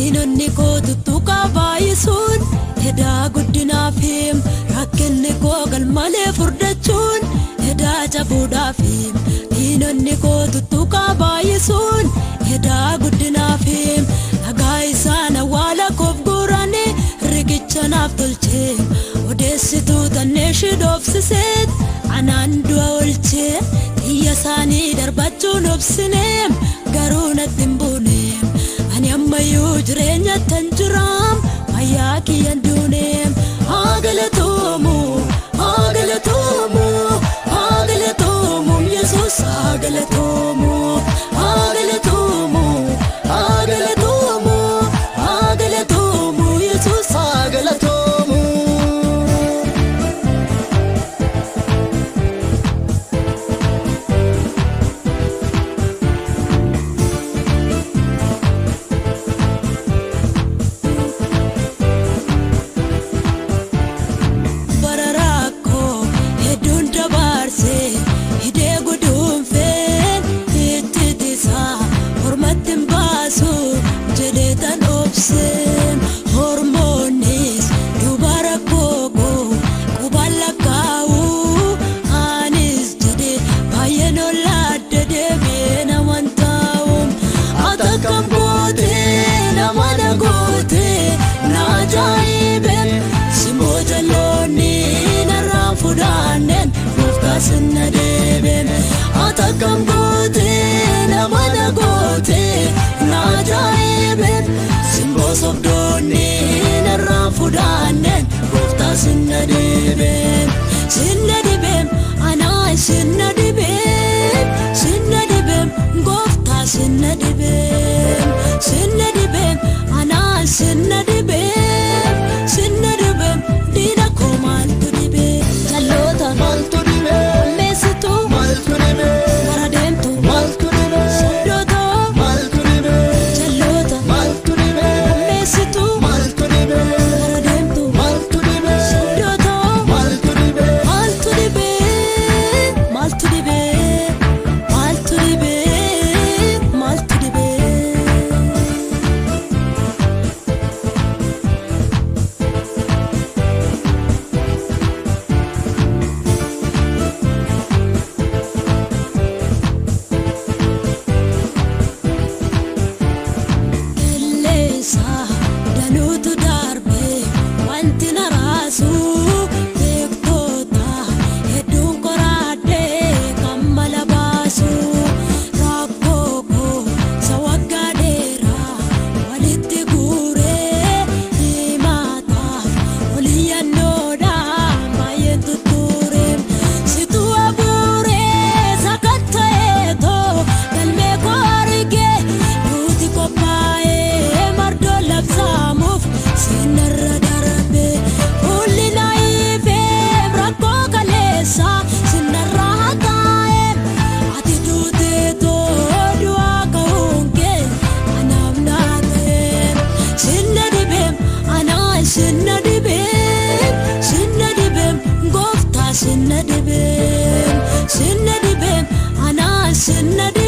diinonni koo tuttuqaa baay'isuun hedaa guddinaafim rakkinni koo galmalee furdachuun hedaa jabuudhaafim diinonni koo tuttuqaa baay'isuun hedaa guddinaafim nagaa isaan awwaala koof guurani riqicha naaf tolchee odeessituu tanneeshii dhoofsiseet anaan du'a oolchee xiyya isaanii darbachuun obsineem garuu natti hin buuneem ani ammayyuu jireenya tan jiraam fayyaa kiyyan duuneem haa galatoomu haa galatoomu haa galatoomu Yesuus haa galatoomu haa galatoomu haa galatoomu haa galatoomu Yesuus haa galatoomu Sinna deeben atakam goote namana goote na ajaa'ibeen simboo sobdoonni narraan fudhaannen gooftaa sinna deeben anaa sinna dibeem gooftaa sinna dibeem anaa sinna dibeem diina koo maaltu dibeem jalloota maaltu sinna dibeem anaa sinna dibeem